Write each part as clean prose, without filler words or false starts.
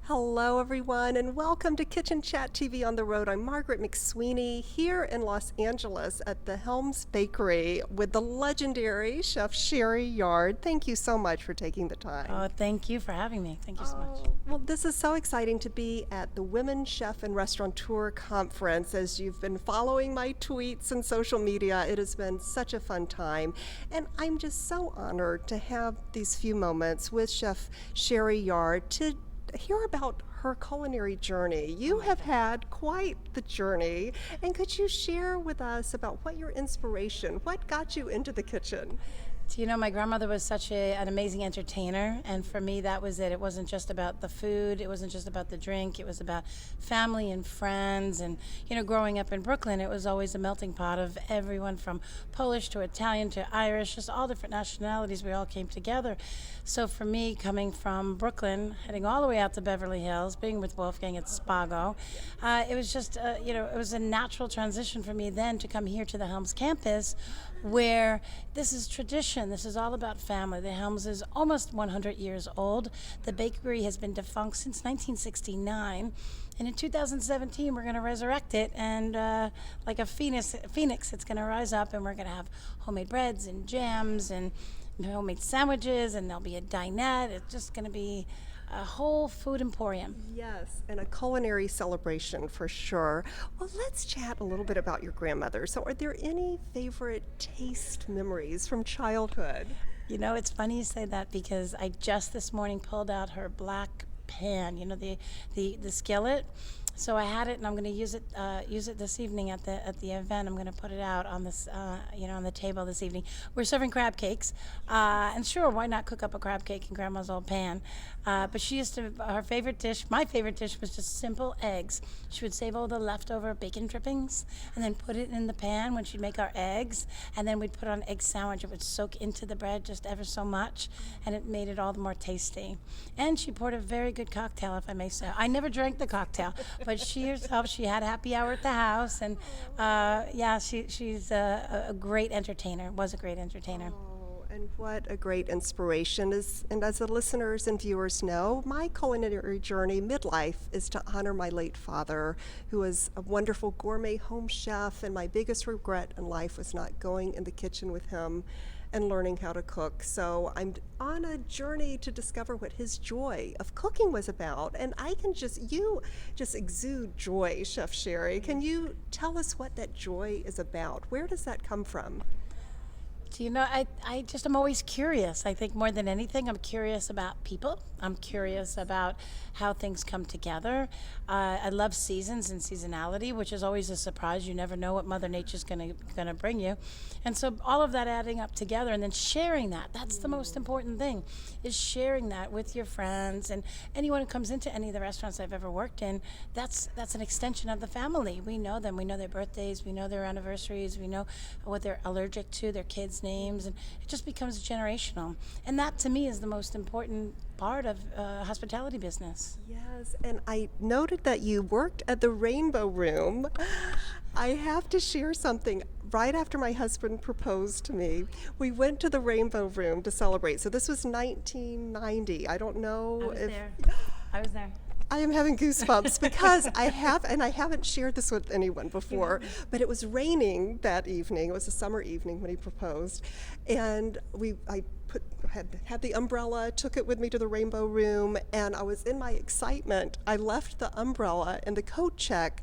Hello, everyone, and welcome to Kitchen Chat TV on the Road. I'm Margaret McSweeney here in Los Angeles at the Helms Bakery with the legendary Chef Sherry Yard. Thank you so much for taking the time. Oh, thank you for having me. Thank you so much. Well, this is so exciting to be at the Women Chef and Restaurateur Conference. As you've been following my tweets and social media, it has been such a fun time. And I'm just so honored to have these few moments with Chef Sherry Yard to hear about her culinary journey. You have had quite the journey, and could you share with us about what your inspiration, what got you into the kitchen? Do you know, my grandmother was such an amazing entertainer, and for me, that was it. It wasn't just about the food, it wasn't just about the drink, it was about family and friends. And, growing up in Brooklyn, it was always a melting pot of everyone from Polish to Italian to Irish, just all different nationalities. We all came together. So for me, coming from Brooklyn, heading all the way out to Beverly Hills, being with Wolfgang at Spago, it was just, it was a natural transition for me then to come here to the Helms campus, where this is tradition. This is all about family. The Helms is almost 100 years old. The bakery has been defunct since 1969. And in 2017, we're going to resurrect it. And like a phoenix, it's going to rise up, and we're going to have homemade breads and jams and homemade sandwiches, and there'll be a dinette. It's just going to be a whole food emporium. Yes, and a culinary celebration for sure. Well, let's chat a little bit about your grandmother. So, are there any favorite taste memories from childhood? It's funny you say that, because I just this morning pulled out her black pan, the skillet. So I had it, and I'm going to use it this evening at the event. I'm going to put it out on this, on the table this evening. We're serving crab cakes, and sure, why not cook up a crab cake in Grandma's old pan? But she used to. Her favorite dish, my favorite dish, was just simple eggs. She would save all the leftover bacon drippings and then put it in the pan when she'd make our eggs, and then we'd put on egg sandwich. It would soak into the bread just ever so much, and it made it all the more tasty. And she poured a very good cocktail, if I may say. I never drank the cocktail. But she herself, she had happy hour at the house, and she's a great entertainer, was a great entertainer. Oh, and what a great inspiration. And as the listeners and viewers know, my culinary journey midlife is to honor my late father, who was a wonderful gourmet home chef, and my biggest regret in life was not going in the kitchen with him and learning how to cook. So I'm on a journey to discover what his joy of cooking was about. And you just exude joy, Chef Sherry. Can you tell us what that joy is about? Where does that come from? I'm always curious. I think more than anything, I'm curious about people. I'm curious about how things come together. I love seasons and seasonality, which is always a surprise. You never know what Mother Nature's gonna bring you. And so all of that adding up together, and then sharing that's the most important thing, is sharing that with your friends and anyone who comes into any of the restaurants I've ever worked in. That's an extension of the family. We know them. We know their birthdays. We know their anniversaries. We know what they're allergic to, their kids' names, and it just becomes generational. And that, to me, is the most important part of hospitality business. Yes, and I noted that you worked at the Rainbow Room. I have to share something. Right after my husband proposed to me, we went to the Rainbow Room to celebrate. So this was 1990. I don't know I was there. I am having goosebumps because I haven't shared this with anyone before, but it was raining that evening. It was a summer evening when he proposed, and I had the umbrella, took it with me to the Rainbow Room, and I was in my excitement. I left the umbrella in the coat check,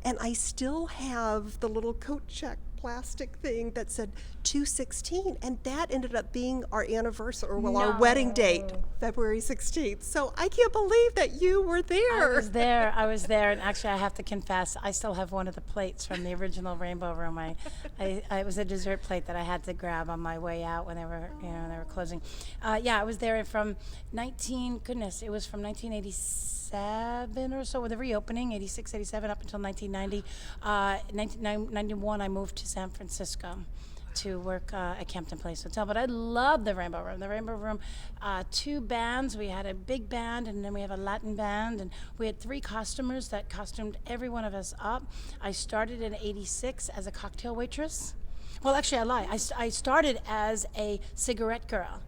and I still have the little coat check plastic thing that said 216, and that ended up being our anniversary, or our wedding date, February 16th. So I can't believe that you were there. I was there, and actually I have to confess, I still have one of the plates from the original Rainbow Room. It was a dessert plate that I had to grab on my way out when they were closing. I was there from it was from 1987 or so with the reopening, 86, 87 up until 1990. 1991 I moved to San Francisco to work at Campton Place Hotel. But I love the Rainbow Room. The Rainbow Room, two bands. We had a big band, and then we have a Latin band, and we had 3 costumers that costumed every one of us up. I started in 86 as a cocktail waitress. Well, actually, I lie. I started as a cigarette girl.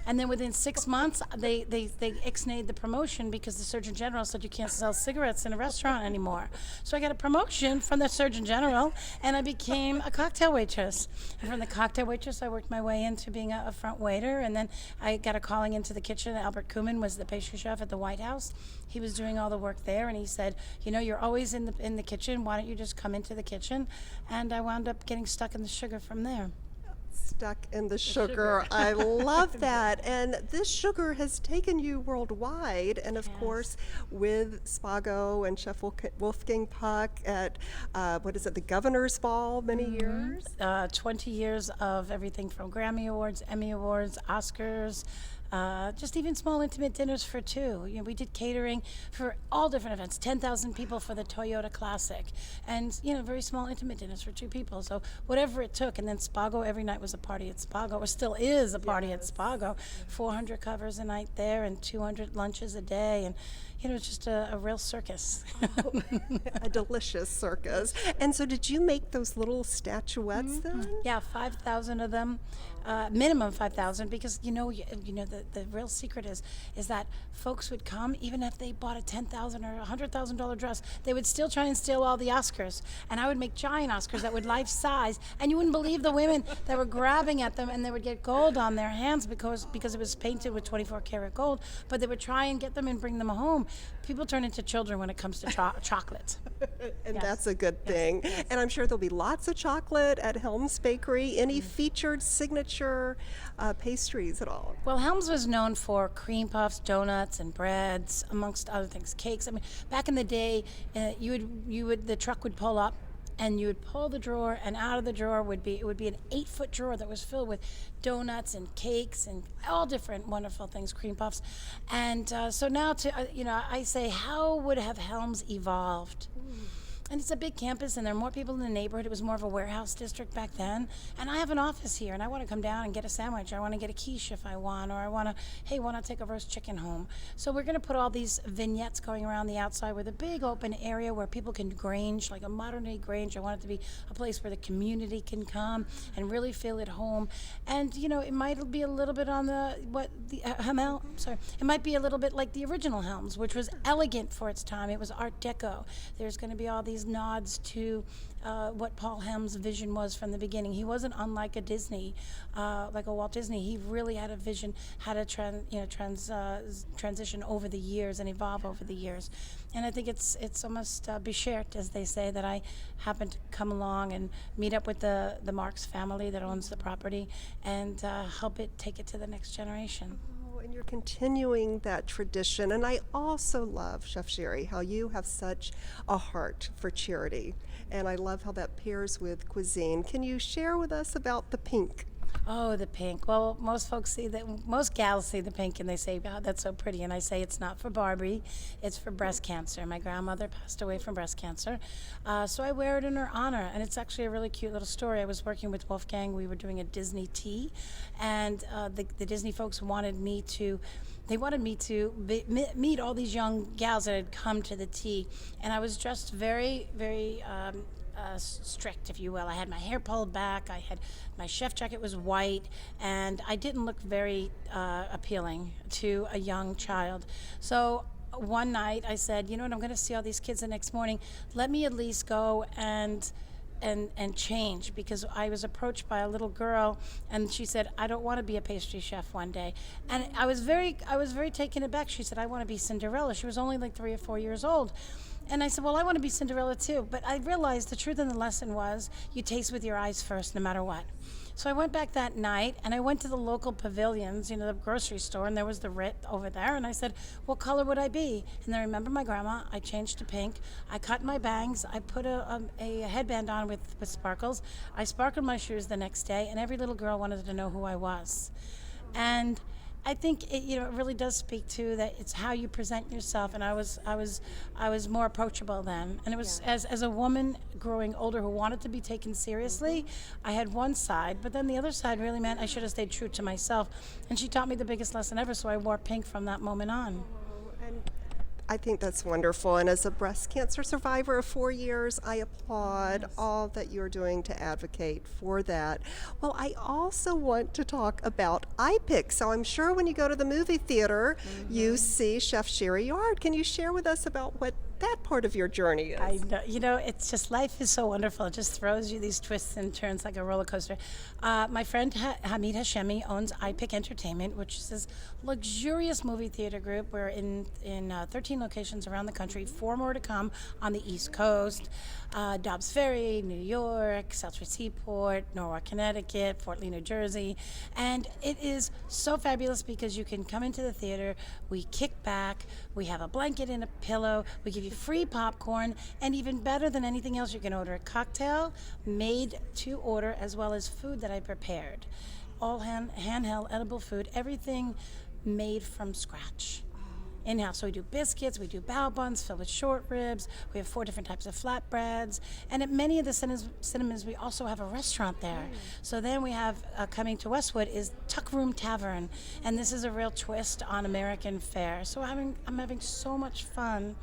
And then within 6 months, they ixnayed the promotion because the Surgeon General said you can't sell cigarettes in a restaurant anymore. So I got a promotion from the Surgeon General, and I became a cocktail waitress. And from the cocktail waitress, I worked my way into being a front waiter, and then I got a calling into the kitchen. Albert Kuman was the pastry chef at the White House. He was doing all the work there, and he said, you know, you're always in the kitchen. Why don't you just come into the kitchen? And I wound up getting stuck in the sugar from there. Stuck in the sugar. I love that. And this sugar has taken you worldwide. And of course, with Spago and Chef Wolfgang Puck at, the Governor's Ball many years? 20 years of everything from Grammy Awards, Emmy Awards, Oscars, just even small intimate dinners for two. You know, we did catering for all different events, 10,000 people for the Toyota Classic, and, you know, very small intimate dinners for two people. So whatever it took. And then Spago, every night was a party at Spago, or still is a party at Spago. 400 covers a night there and 200 lunches a day. And, you know, it's just a real circus. A delicious circus. And so did you make those little statuettes then? Yeah, 5,000 of them, minimum 5,000, because the real secret is that folks would come even if they bought a $10,000 or $100,000 dress, they would still try and steal all the Oscars, and I would make giant Oscars that would life size, and you wouldn't believe the women that were grabbing at them, and they would get gold on their hands because it was painted with 24 karat gold, but they would try and get them and bring them home. People turn into children when it comes to chocolate. And that's a good thing. And I'm sure there'll be lots of chocolate at Helms Bakery. Any featured signature pastries at all? Well, Helms was known for cream puffs, donuts, and breads, amongst other things, cakes. I mean, back in the day, the truck would pull up, and you would pull the drawer, and out of the drawer would be an 8-foot drawer that was filled with donuts and cakes and all different wonderful things, cream puffs. And so now, I say, how would have Helms evolved? And it's a big campus, and there are more people in the neighborhood. It was more of a warehouse district back then. And I have an office here, and I want to come down and get a sandwich. I want to get a quiche if I want, or I want to take a roast chicken home. So we're going to put all these vignettes going around the outside with a big open area where people can grange, like a modern-day grange. I want it to be a place where the community can come and really feel at home. And, you know, it might be a little bit on it might be a little bit like the original Helms, which was elegant for its time. It was Art Deco. There's going to be all these nods to what Paul Helms' vision was from the beginning. He wasn't unlike a Disney, like a Walt Disney. He really had a vision, how to transition over the years and evolve over the years. And I think it's almost beschert, as they say, that I happened to come along and meet up with the Marx family that owns the property and help take it to the next generation. And you're continuing that tradition. And I also love, Chef Sherry, how you have such a heart for charity. And I love how that pairs with cuisine. Can you share with us about the pink? Oh, the pink. Well, most gals see the pink and they say, "Wow, that's so pretty." And I say, it's not for Barbie, it's for breast cancer. My grandmother passed away from breast cancer, so I wear it in her honor. And it's actually a really cute little story. I was working with Wolfgang. We were doing a Disney tea, and the Disney folks wanted me to meet all these young gals that had come to the tea. And I was dressed very, very strict, if you will. I had my hair pulled back. I had my chef jacket was white, and I didn't look very appealing to a young child. So one night I said, you know what, I'm going to see all these kids the next morning. Let me at least go and change, because I was approached by a little girl, and she said, I don't want to be a pastry chef one day. And I was very taken aback. She said, I want to be Cinderella. She was only like 3 or 4 years old. And I said, well, I want to be Cinderella too. But I realized the truth in the lesson was you taste with your eyes first, no matter what. So I went back that night, and I went to the local pavilions, the grocery store, and there was the Rit over there. And I said, what color would I be? And I remember my grandma. I changed to pink. I cut my bangs. I put a headband on with sparkles. I sparkled my shoes the next day, and every little girl wanted to know who I was. And I think it really does speak to that. It's how you present yourself, and I was more approachable then. And it was as a woman growing older who wanted to be taken seriously, I had one side, but then the other side really meant I should have stayed true to myself. And she taught me the biggest lesson ever, so I wore pink from that moment on. And I think that's wonderful. And as a breast cancer survivor of 4 years, I applaud all that you're doing to advocate for that. Well, I also want to talk about iPic. So I'm sure when you go to the movie theater, you see Chef Sherry Yard. Can you share with us about what that part of your journey is? I know, it's just life is so wonderful. It just throws you these twists and turns like a roller coaster. My friend Hamid Hashemi owns iPic Entertainment, which is this luxurious movie theater group. We're in 13 locations around the country, 4 more to come on the East Coast, Dobbs Ferry, New York, Southwood Seaport, Norwalk, Connecticut, Fort Lee, New Jersey. And it is so fabulous because you can come into the theater, we kick back, we have a blanket and a pillow, we give you free popcorn, and even better than anything else, you can order a cocktail made to order as well as food that I prepared. All handheld edible food, everything made from scratch. In-house. So we do biscuits, we do bao buns filled with short ribs, we have 4 different types of flatbreads, and at many of the cinemas we also have a restaurant there. So then we have, coming to Westwood, is Tuck Room Tavern, and this is a real twist on American fare. So I'm having so much fun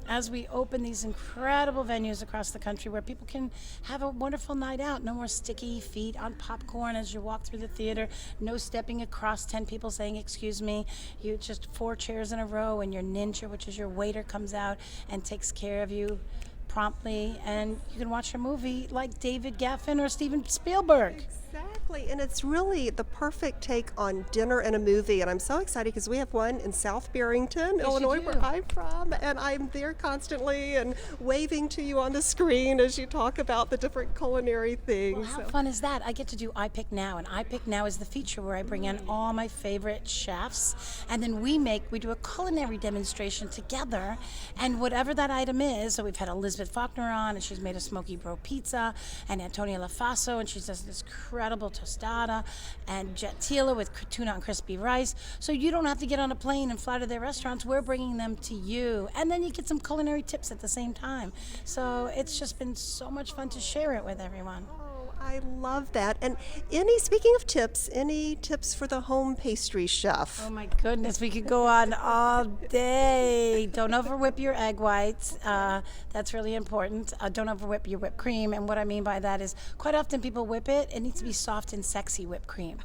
as we open these incredible venues across the country where people can have a wonderful night out. No more sticky feet on popcorn as you walk through the theater. No stepping across 10 people saying, excuse me. You just 4 chairs in a row, and your ninja, which is your waiter, comes out and takes care of you promptly. And you can watch a movie like David Geffen or Steven Spielberg. Exactly, and it's really the perfect take on dinner and a movie, and I'm so excited because we have one in South Barrington, Illinois, where I'm from, and I'm there constantly and waving to you on the screen as you talk about the different culinary things. Well, how fun is that? I get to do iPic Now, and iPic Now is the feature where I bring in all my favorite chefs, and then we do a culinary demonstration together, and whatever that item is. So we've had Elizabeth Faulkner on, and she's made a smoky bro pizza, and Antonia Lafaso, and she does this incredible tostada, and Jet Tila with tuna and crispy rice. So you don't have to get on a plane and fly to their restaurants. We're bringing them to you, and then you get some culinary tips at the same time. So it's just been so much fun to share it with everyone. I love that. And speaking of tips, any tips for the home pastry chef? Oh my goodness, we could go on all day. Don't overwhip your egg whites. That's really important. Don't overwhip your whipped cream. And what I mean by that is quite often people whip it. It needs to be soft and sexy whipped cream.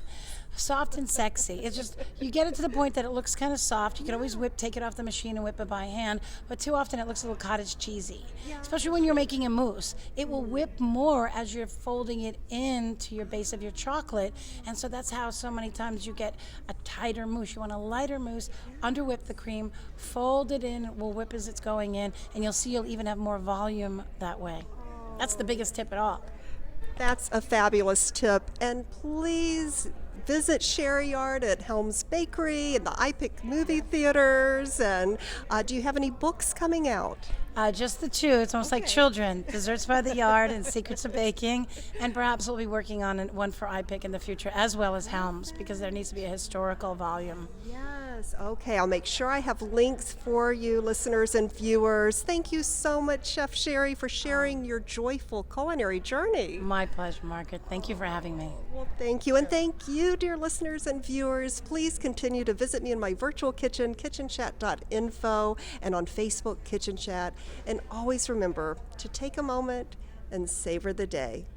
Soft and sexy. It's just, you get it to the point that it looks kind of soft. You can always take it off the machine and whip it by hand, but too often it looks a little cottage cheesy, especially when you're making a mousse. It will whip more as you're folding it into your base of your chocolate, and so that's how so many times you get a tighter mousse. You want a lighter mousse, under whip the cream, fold it in, it will whip as it's going in, and you'll see you'll even have more volume that way. That's the biggest tip at all. That's a fabulous tip, and please visit Sherry Yard at Helms Bakery and the iPic movie theaters. And do you have any books coming out? Just the 2. It's almost like children. Desserts by the Yard and Secrets of Baking. And perhaps we'll be working on one for iPic in the future, as well as Helms, because there needs to be a historical volume. Yes. Okay. I'll make sure I have links for you, listeners and viewers. Thank you so much, Chef Sherry, for sharing your joyful culinary journey. My pleasure, Margaret. Thank you for having me. Well, thank you. And thank you, dear listeners and viewers. Please continue to visit me in my virtual kitchen, kitchenchat.info, and on Facebook, Kitchen Chat. And always remember to take a moment and savor the day.